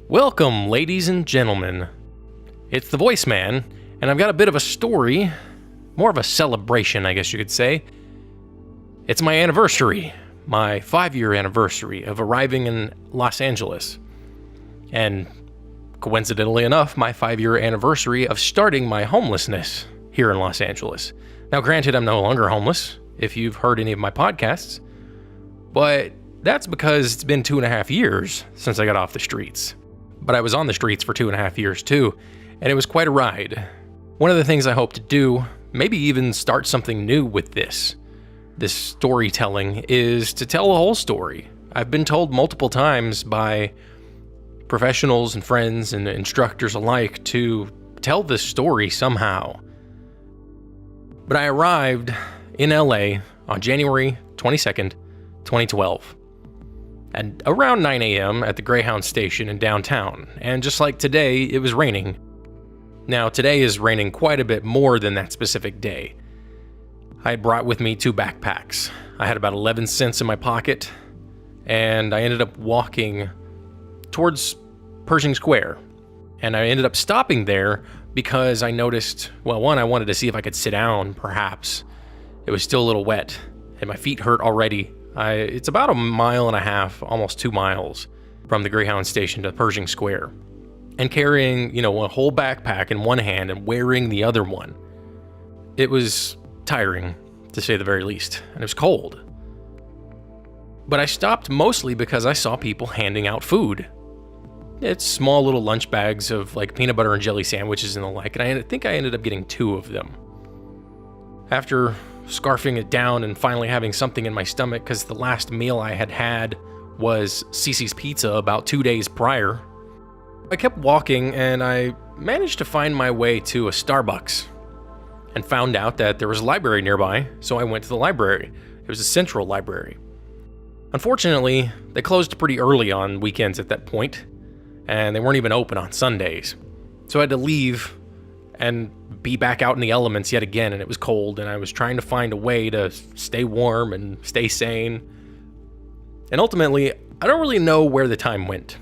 Welcome, ladies and gentlemen. It's the Voiceman, and I've got a bit of a story, more of a celebration, I guess you could say. It's my anniversary, my 5-year anniversary of arriving in Los Angeles. And coincidentally enough, my 5-year anniversary of starting my homelessness here in Los Angeles. Now, granted, I'm no longer homeless, if you've heard any of my podcasts, but that's because it's been 2.5 years since I got off the streets. But I was on the streets for 2.5 years too, and it was quite a ride. One of the things I hope to do, maybe even start something new with this storytelling, is to tell the whole story. I've been told multiple times by professionals and friends and instructors alike to tell this story somehow. But I arrived in LA on January 22nd, 2012. And around 9 a.m. at the Greyhound station in downtown, and just like today, it was raining. Now, today is raining quite a bit more than that specific day. I had brought with me 2 backpacks. I had about 11 cents in my pocket, and I ended up walking towards Pershing Square. And I ended up stopping there because I noticed, well, one, I wanted to see if I could sit down, perhaps. It was still a little wet, and my feet hurt already. It's about 1.5 miles, almost 2 miles, from the Greyhound station to Pershing Square. And carrying, a whole backpack in one hand and wearing the other one. It was tiring, to say the very least, and it was cold. But I stopped mostly because I saw people handing out food. It's small little lunch bags of like peanut butter and jelly sandwiches and the like, and I think I ended up getting 2 of them. After scarfing it down and finally having something in my stomach, because the last meal I had was Cece's Pizza about 2 days prior, I kept walking and I managed to find my way to a Starbucks and found out that there was a library nearby, so I went to the library. It was a central library. Unfortunately, they closed pretty early on weekends at that point, and they weren't even open on Sundays. So I had to leave and be back out in the elements yet again, and it was cold, and I was trying to find a way to stay warm and stay sane. And ultimately, I don't really know where the time went.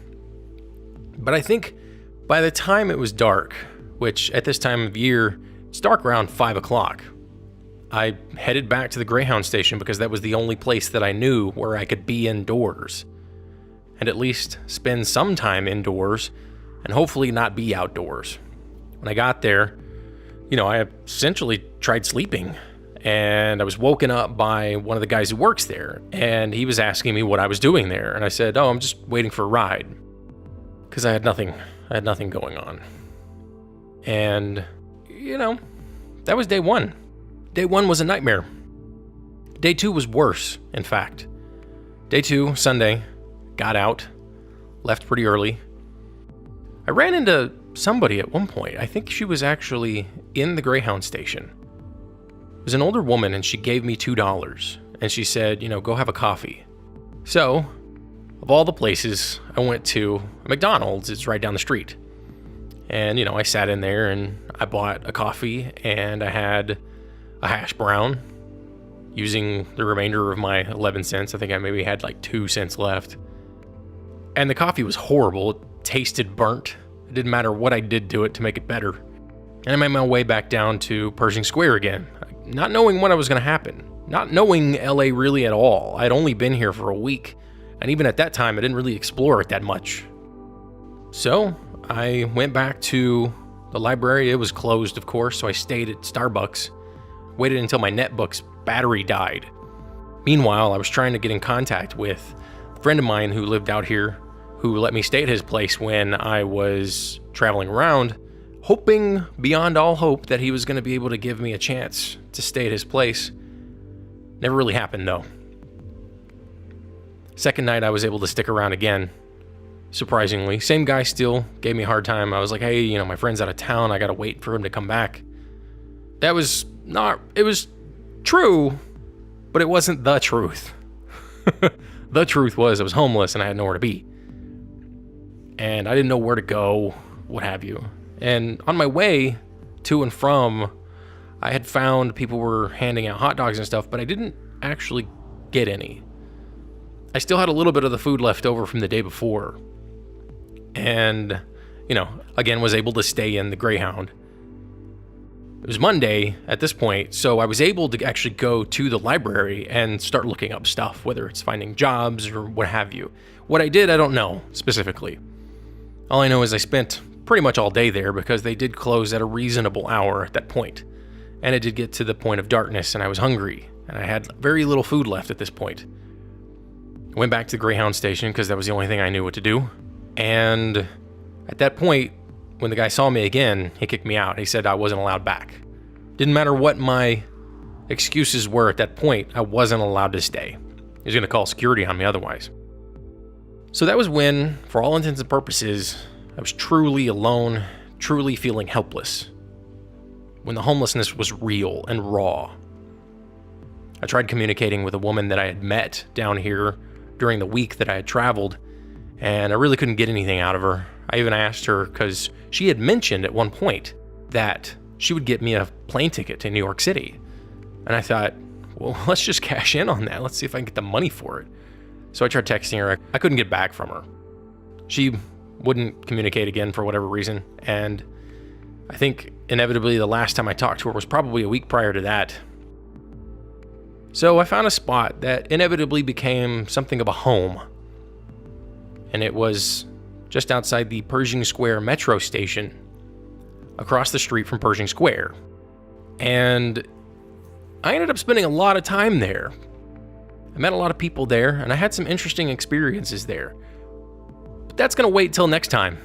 But I think by the time it was dark, which at this time of year, it's dark around 5 o'clock, I headed back to the Greyhound station because that was the only place that I knew where I could be indoors. And at least spend some time indoors, and hopefully not be outdoors. When I got there, I essentially tried sleeping, and I was woken up by one of the guys who works there, and he was asking me what I was doing there, and I said, I'm just waiting for a ride, because I had nothing going on. And, that was day 1. Day 1 was a nightmare. Day 2 was worse, in fact. Day 2, Sunday, got out, left pretty early. I ran into somebody at one point. I think she was actually in the Greyhound station. It was an older woman, and she gave me $2, and she said, go have a coffee. So, of all the places, I went to a McDonald's. It's right down the street. And, I sat in there, and I bought a coffee, and I had a hash brown using the remainder of my 11 cents. I think I maybe had like 2 cents left. And the coffee was horrible. It tasted burnt. It didn't matter what I did to it to make it better. And I made my way back down to Pershing Square again, not knowing what was going to happen, not knowing LA really at all. I'd only been here for a week, and even at that time, I didn't really explore it that much. So I went back to the library. It was closed, of course, so I stayed at Starbucks, waited until my netbook's battery died. Meanwhile, I was trying to get in contact with a friend of mine who lived out here, who let me stay at his place when I was traveling around, hoping beyond all hope that he was going to be able to give me a chance to stay at his place. Never really happened, though. Second night, I was able to stick around again. Surprisingly, same guy still gave me a hard time. I was like, hey, my friend's out of town. I got to wait for him to come back. It was true, but it wasn't the truth. The truth was I was homeless and I had nowhere to be. And I didn't know where to go, what have you. And on my way to and from, I had found people were handing out hot dogs and stuff, but I didn't actually get any. I still had a little bit of the food left over from the day before. and, again, was able to stay in the Greyhound. It was Monday at this point, so I was able to actually go to the library and start looking up stuff, whether it's finding jobs or what have you. What I did, I don't know specifically. All I know is I spent pretty much all day there because they did close at a reasonable hour at that point. And it did get to the point of darkness, and I was hungry, and I had very little food left at this point. I went back to the Greyhound station because that was the only thing I knew what to do. And at that point, when the guy saw me again, he kicked me out. He said I wasn't allowed back. Didn't matter what my excuses were at that point, I wasn't allowed to stay. He was going to call security on me otherwise. So that was when, for all intents and purposes, I was truly alone, truly feeling helpless. When the homelessness was real and raw. I tried communicating with a woman that I had met down here during the week that I had traveled, and I really couldn't get anything out of her. I even asked her because she had mentioned at one point that she would get me a plane ticket to New York City. And I thought, well, let's just cash in on that. Let's see if I can get the money for it. So I tried texting her. I couldn't get back from her. She wouldn't communicate again for whatever reason. And I think inevitably the last time I talked to her was probably a week prior to that. So I found a spot that inevitably became something of a home. And it was just outside the Pershing Square metro station, across the street from Pershing Square. And I ended up spending a lot of time there. I met a lot of people there, and I had some interesting experiences there. But that's going to wait till next time.